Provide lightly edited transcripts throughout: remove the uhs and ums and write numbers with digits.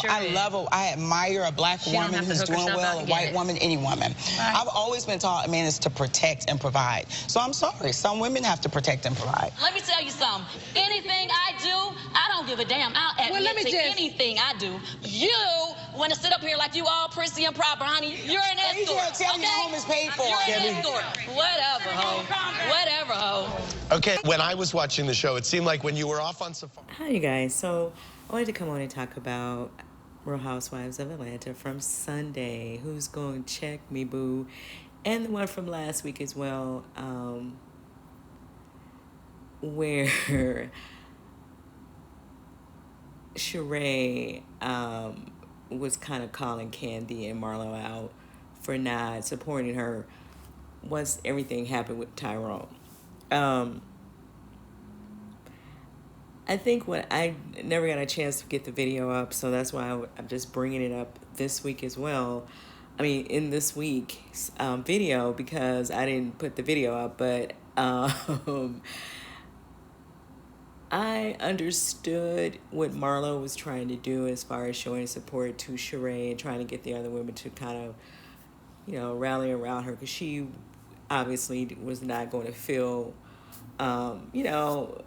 Sure I love I admire a black woman who's doing well, a white woman, any woman. Right. I've always been taught a man is to protect and provide. So I'm sorry, some women have to protect and provide. Let me tell you something. Anything I do, I don't give a damn. I'll admit to anything I do. You want to sit up here like you all prissy and proper, honey. You're an escort. You can't tell me my home is paid for. You're an escort. Whatever, ho. Whatever, ho. Okay, when I was watching the show, it seemed like when you were off on safari. Hi, you guys. So I wanted to come on and talk about Real Housewives of Atlanta from Sunday. Who's going to check me, boo? And the one from last week as well, where Sheree was kind of calling Kandi and Marlo out for not supporting her once everything happened with Tyrone. I think when I never got a chance to get the video up, so that's why I'm just bringing it up this week as well. I mean, in this week's video, because I didn't put the video up, but I understood what Marlo was trying to do as far as showing support to Sheree and trying to get the other women to kind of, you know, rally around her, because she obviously was not going to feel, you know,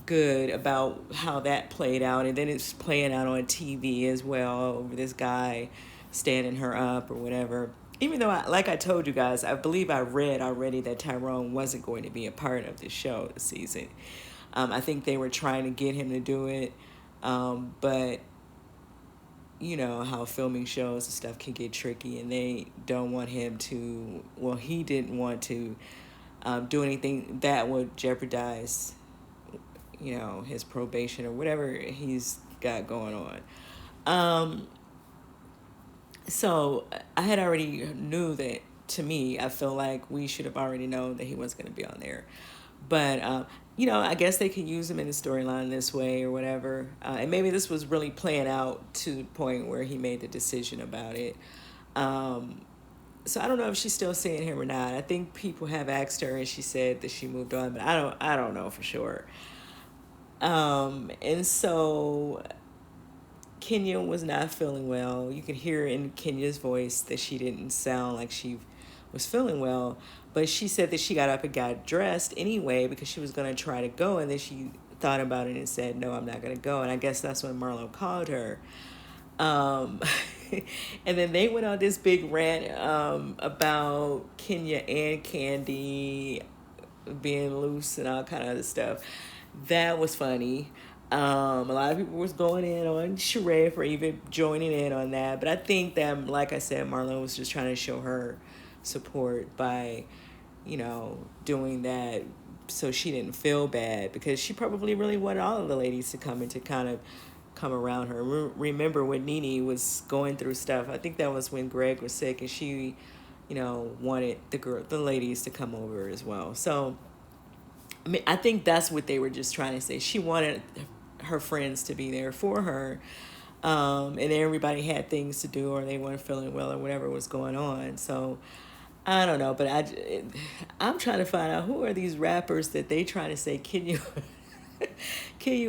good about how that played out. And then it's playing out on TV as well over this guy standing her up or whatever. Even though, like I told you guys, I believe I read already that Tyrone wasn't going to be a part of the show this season. I think they were trying to get him to do it, but you know how filming shows and stuff can get tricky, and they don't want him to, well, he didn't want to do anything that would jeopardize, you know, his probation or whatever he's got going on. So I had already knew that, to me, I feel like we should have already known that he was going to be on there. But, you know, I guess they could use him in the storyline this way or whatever. And maybe this was really playing out to the point where he made the decision about it. So I don't know if she's still seeing him or not. I think people have asked her and she said that she moved on, but I don't know for sure. And so Kenya was not feeling well. You could hear in Kenya's voice that she didn't sound like she was feeling well, but she said that she got up and got dressed anyway because she was going to try to go, and then she thought about it and said, no, I'm not going to go. And I guess that's when Marlo called her. And then they went on this big rant about Kenya and Kandi being loose and all kind of other stuff. That was funny. A lot of people was going in on Sheree for even joining in on that. But I think that, like I said, Marlo was just trying to show her support by, you know, doing that so she didn't feel bad, because she probably really wanted all of the ladies to come and to kind of come around her. Remember when Nene was going through stuff? I think that was when Greg was sick, and she, you know, wanted the ladies to come over as well. So I mean, I think that's what they were just trying to say. She wanted her friends to be there for her, and everybody had things to do, or they weren't feeling well, or whatever was going on. So I don't know, but I'm trying to find out who are these rappers that they trying to say Kenya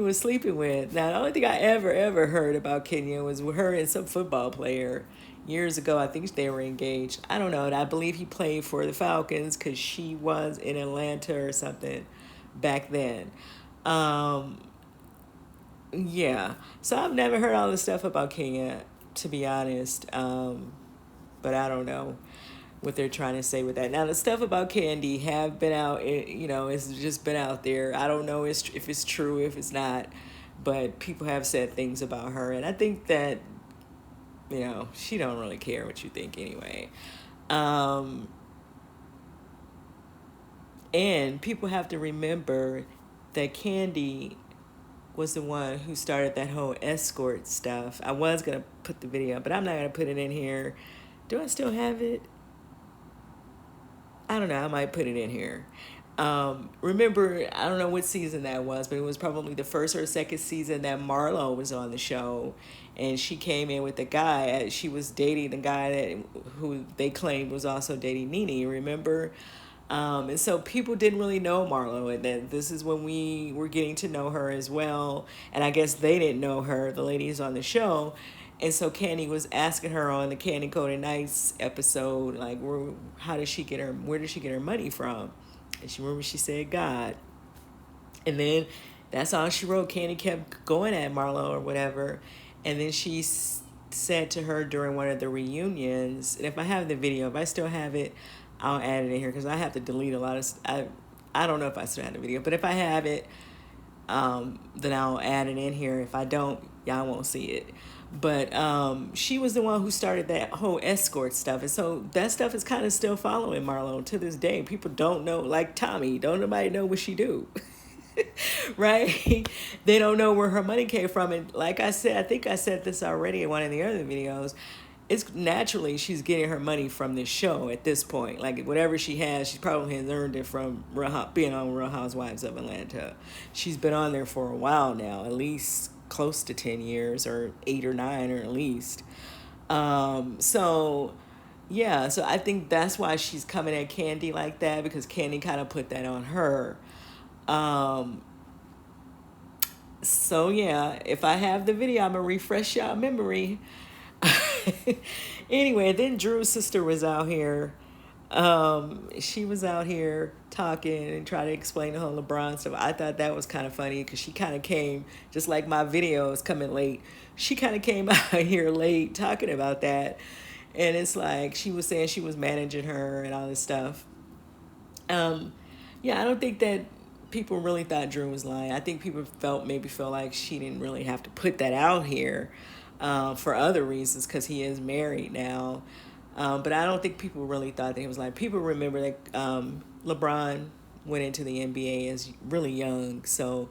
was sleeping with. Now, the only thing I ever heard about Kenya was her and some football player years ago. I think they were engaged. I don't know, and I believe he played for the Falcons because she was in Atlanta or something back then. Yeah, so I've never heard all this stuff about Kenya, to be honest, but I don't know what they're trying to say with that. Now, the stuff about Kandi have been out, you know, it's just been out there. I don't know if it's true, if it's not, but people have said things about her, and I think that, you know, she don't really care what you think anyway. And people have to remember that Kandi was the one who started that whole escort stuff. I was going to put the video, but I'm not going to put it in here. Do I still have it? I don't know. I might put it in here. Remember, I don't know what season that was, but it was probably the first or second season that Marlo was on the show, and she came in with the guy. She was dating the guy who they claimed was also dating Nene, remember? And so people didn't really know Marlo, and then this is when we were getting to know her as well. And I guess they didn't know her, the ladies on the show. And so Kandi was asking her on the Kandi Coated Nights episode, like, where did she get her money from? And she remember she said God. And then that's all she wrote. Kandi kept going at Marlo or whatever. And then she said to her during one of the reunions, and if I have the video, if I still have it, I'll add it in here because I have to delete a lot of, I don't know if I still have the video, but if I have it, then I'll add it in here. If I don't, y'all won't see it. But she was the one who started that whole escort stuff. And so that stuff is kind of still following Marlo to this day. People don't know, like Tommy, don't nobody know what she do. Right? They don't know where her money came from. And like I said, I think I said this already in one of the other videos, it's naturally she's getting her money from this show at this point. Like whatever she has, she probably has earned it from being on Real Housewives of Atlanta. She's been on there for a while now, at least close to 10 years or 8 or 9 or at least. So yeah, so I think that's why she's coming at Kandi like that, because Kandi kind of put that on her. So yeah, if I have the video, I'm gonna refresh y'all memory. Anyway, then Drew's sister was out here. She was out here talking and trying to explain the whole LeBron stuff. I thought that was kind of funny because she kind of came, just like my video is coming late. She kind of came out here late talking about that. And it's like she was saying she was managing her and all this stuff. Yeah, I don't think that people really thought Drew was lying. I think people maybe felt like she didn't really have to put that out here for other reasons because he is married now. But I don't think people really thought that he was lying. People remember that LeBron went into the NBA as really young, so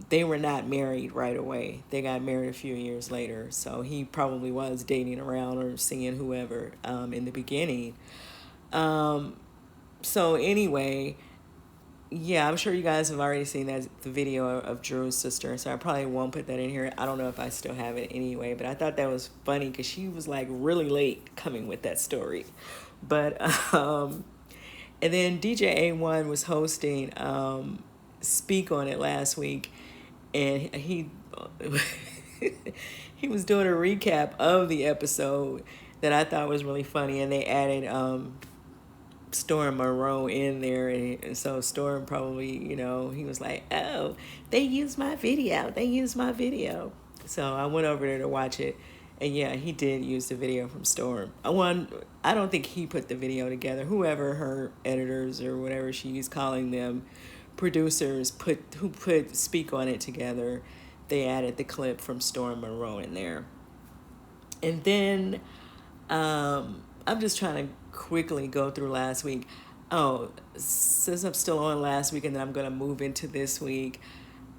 they were not married right away. They got married a few years later, so he probably was dating around or seeing whoever in the beginning. So anyway, yeah, I'm sure you guys have already seen the video of Drew's sister, so I probably won't put that in here. I don't know if I still have it anyway, but I thought that was funny because she was like really late coming with that story. But and then DJ A1 was hosting Speak on It last week, and he he was doing a recap of the episode that I thought was really funny, and they added Storm Monroe in there, and so Storm probably, he was like, oh, they used my video. So I went over there to watch it, and yeah, he did use the video from Storm. I don't think he put the video together. Whoever her editors or whatever she's calling them, producers who put Speak on It together, they added the clip from Storm Monroe in there. And then I'm just trying to quickly go through last week. Oh, since I'm still on last week and then I'm going to move into this week,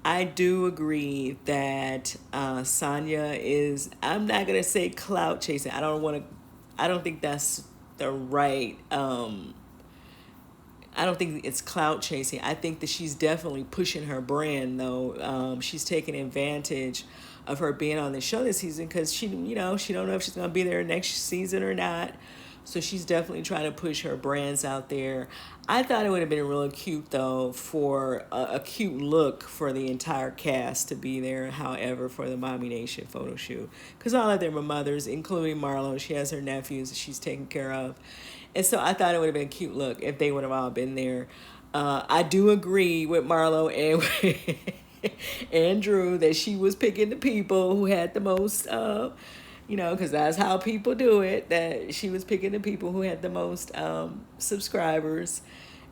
I do agree that Sanya is, I'm not going to say clout chasing. I don't think that's the right, I don't think it's clout chasing. I think that she's definitely pushing her brand, though. She's taking advantage of her being on the show this season because she don't know if she's going to be there next season or not. So she's definitely trying to push her brands out there. I thought it would have been really cute, though, for a cute look for the entire cast to be there, however, for the Mommy Nation photo shoot. Because all of them are mothers, including Marlo. She has her nephews that she's taking care of. And so I thought it would have been a cute look if they would have all been there. I do agree with Marlo and Drew that she was picking the people who had the most... because that's how people do it, that she was picking the people who had the most subscribers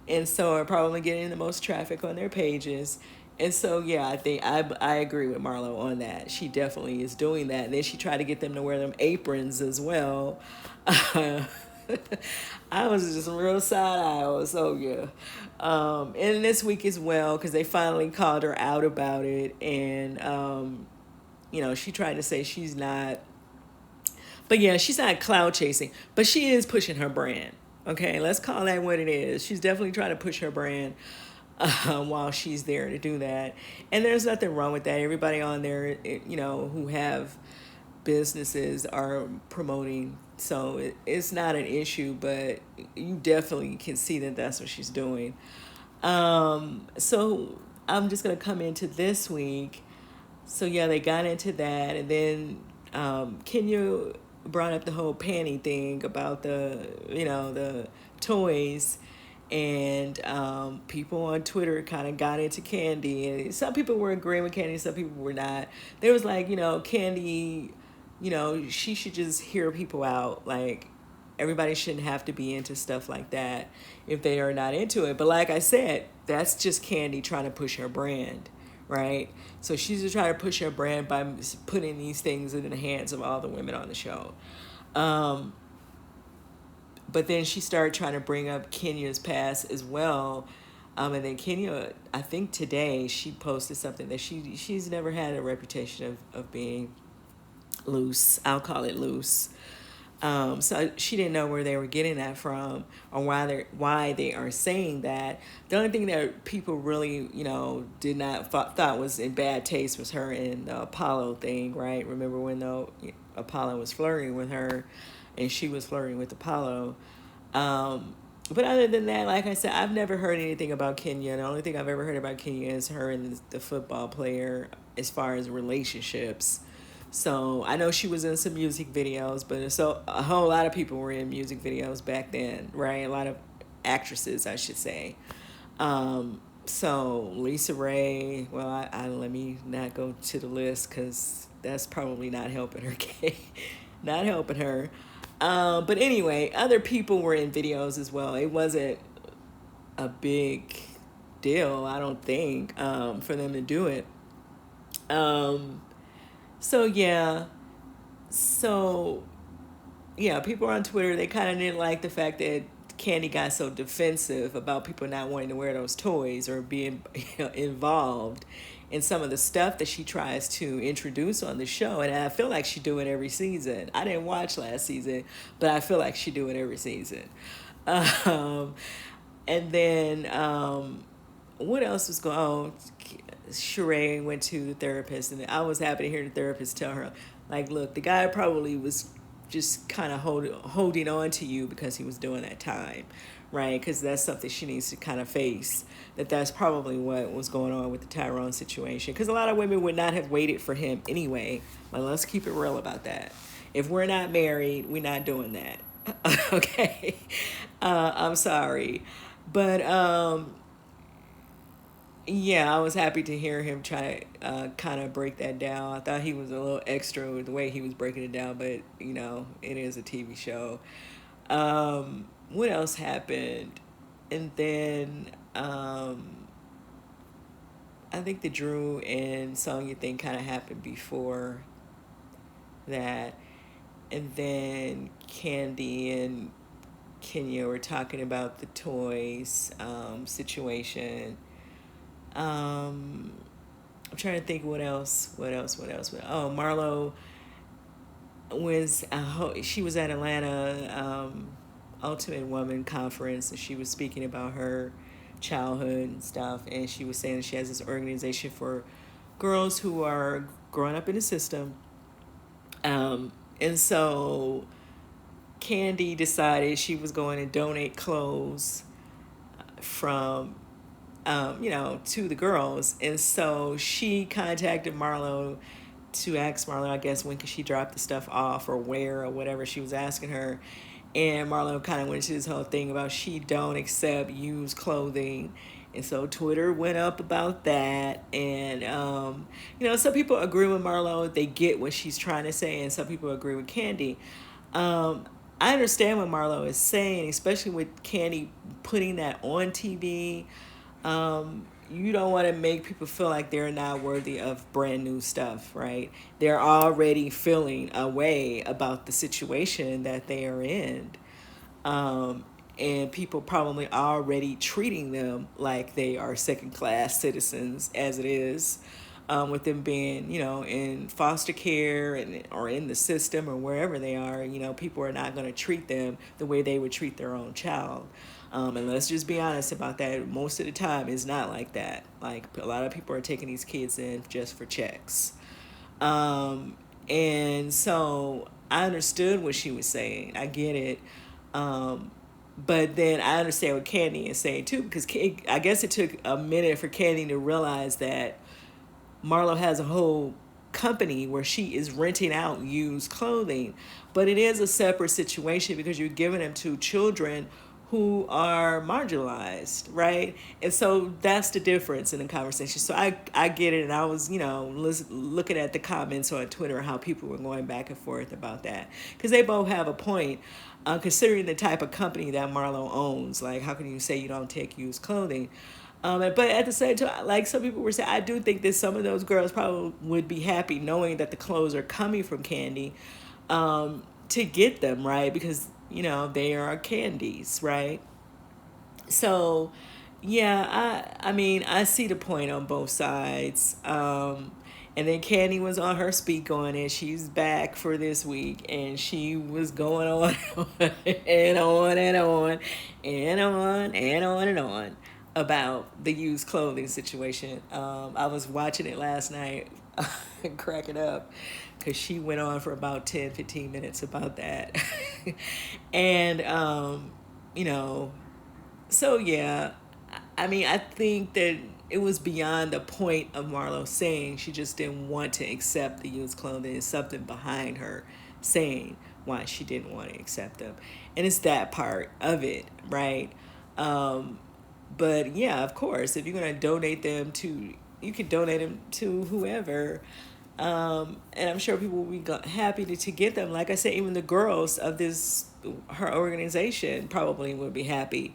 and so are probably getting the most traffic on their pages. And so, yeah, I think I agree with Marlo on that. She definitely is doing that. And then she tried to get them to wear them aprons as well. I was just real side-eye. So, yeah. And this week as well, because they finally called her out about it. And, she tried to say she's not... But yeah, she's not cloud chasing, but she is pushing her brand. Okay, let's call that what it is. She's definitely trying to push her brand while she's there to do that. And there's nothing wrong with that. Everybody on there, who have businesses are promoting. So it's not an issue, but you definitely can see that that's what she's doing. So I'm just going to come into this week. So yeah, they got into that, and then Kenya brought up the whole panty thing about the toys, and people on Twitter kind of got into Kandi, and some people were agreeing with Kandi, some people were not. There was like, Kandi, she should just hear people out. Like, everybody shouldn't have to be into stuff like that if they are not into it. But like I said, that's just Kandi trying to push her brand, right? So she's just trying to push her brand by putting these things in the hands of all the women on the show. But then she started trying to bring up Kenya's past as well. And then Kenya, I think today, she posted something that she's never had a reputation of being loose. I'll call it loose. So she didn't know where they were getting that from, or why they are saying that. The only thing that people really, did not thought was in bad taste was her and the Apollo thing, right? Remember when Apollo was flirting with her, and she was flirting with Apollo. But other than that, like I said, I've never heard anything about Kenya. The only thing I've ever heard about Kenya is her and the football player as far as relationships. So I know she was in some music videos, but a whole lot of people were in music videos back then, right? A lot of actresses, I should say. So Lisa Ray, well, I let me not go to the list because that's probably not helping her. Not helping her. But anyway, other people were in videos as well. It wasn't a big deal, I don't think, for them to do it. So yeah, people on Twitter, they kind of didn't like the fact that Kandi got so defensive about people not wanting to wear those toys or being involved in some of the stuff that she tries to introduce on the show. And I feel like she do it every season. I didn't watch last season, but I feel like she do it every season. And then what else was going on? Sheree went to the therapist, and I was happy to hear the therapist tell her, like, look, the guy probably was just kind of holding on to you because he was doing that time, right? Because that's something she needs to kind of face, that's probably what was going on with the Tyrone situation. Because a lot of women would not have waited for him anyway. But let's keep it real about that. If we're not married, we're not doing that. Okay? I'm sorry. But, yeah, I was happy to hear him try to kind of break that down. I thought he was a little extra with the way he was breaking it down, but, it is a TV show. What else happened? And then I think the Drew and Sanya thing kind of happened before that. And then Kandi and Kenya were talking about the toys situation. I'm trying to think what else. Oh, Marlo she was at Atlanta Ultimate Woman Conference, and she was speaking about her childhood and stuff, and she was saying that she has this organization for girls who are growing up in the system. And so Kandi decided she was going to donate clothes from to the girls. And so she contacted Marlo to ask Marlo, I guess, when could she drop the stuff off or where or whatever she was asking her. And Marlo kind of went into this whole thing about she don't accept used clothing. And so Twitter went up about that. And, some people agree with Marlo. They get what she's trying to say. And some people agree with Kandi. I understand what Marlo is saying, especially with Kandi putting that on TV. You don't want to make people feel like they're not worthy of brand new stuff, right? They're already feeling a way about the situation that they are in. And people probably already treating them like they are second-class citizens as it is, with them being, in foster care or in the system or wherever they are. People are not going to treat them the way they would treat their own child. And let's just be honest about that. Most of the time, it's not like that. Like, a lot of people are taking these kids in just for checks. And so I understood what she was saying. I get it. But then I understand what Kandi is saying, too, because I guess it took a minute for Kandi to realize that Marlo has a whole company where she is renting out used clothing, but it is a separate situation because you're giving them to children who are marginalized, right? And so that's the difference in the conversation. So I get it, and I was, looking at the comments on Twitter, how people were going back and forth about that, because they both have a point, considering the type of company that Marlo owns. Like, how can you say you don't take used clothing? But at the same time, like some people were saying, I do think that some of those girls probably would be happy knowing that the clothes are coming from Kandi, to get them, right? Because, they are candies, right? So, yeah, I mean, I see the point on both sides. And then Kandi was on her speak on it. She's back for this week, and she was going on and on and on and on and on and on about the used clothing situation. I was watching it last night and cracking up because she went on for about 10-15 minutes about that. And, so yeah, I mean, I think that it was beyond the point of Marlo saying she just didn't want to accept the used clothing. There's something behind her saying why she didn't want to accept them. And it's that part of it, right? But yeah, of course, if you're going to donate them to, you can donate them to whoever. And I'm sure people will be happy to get them. Like I said, even the girls of her organization probably would be happy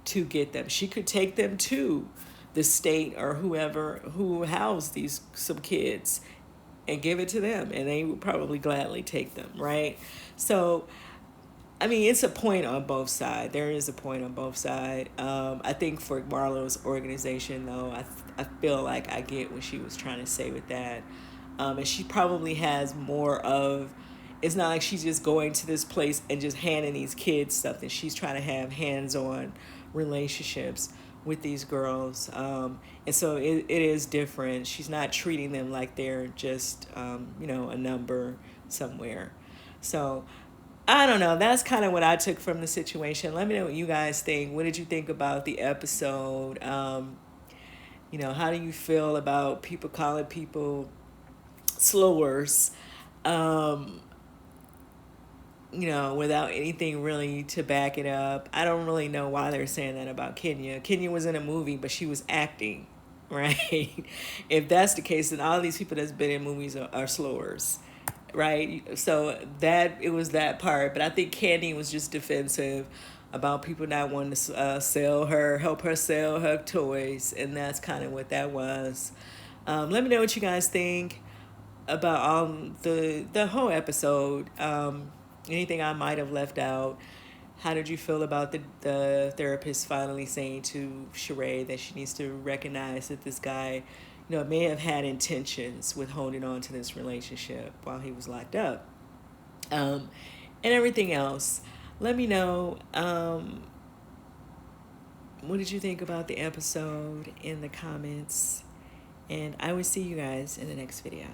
to get them. She could take them to the state or whoever who housed some kids and give it to them, and they would probably gladly take them, right? So, I mean, it's a point on both sides. There is a point on both sides. I think for Marlo's organization, though, I feel like I get what she was trying to say with that. And she probably has more of, it's not like she's just going to this place and just handing these kids something. She's trying to have hands-on relationships with these girls. And so it is different. She's not treating them like they're just, a number somewhere. So I don't know. That's kind of what I took from the situation. Let me know what you guys think. What did you think about the episode? How do you feel about people calling people slowers, without anything really to back it up? I don't really know why they're saying that about Kenya. Kenya was in a movie, but she was acting, right? If that's the case, then all these people that's been in movies are slowers, right? So it was that part. But I think Kandi was just defensive about people not wanting to help her sell her toys, and that's kind of what that was. Let me know what you guys think about the whole episode. Anything I might have left out. How did you feel about the therapist finally saying to Sheree that she needs to recognize that this guy, may have had intentions with holding on to this relationship while he was locked up, and everything else? Let me know. What did you think about the episode in the comments? And I will see you guys in the next video.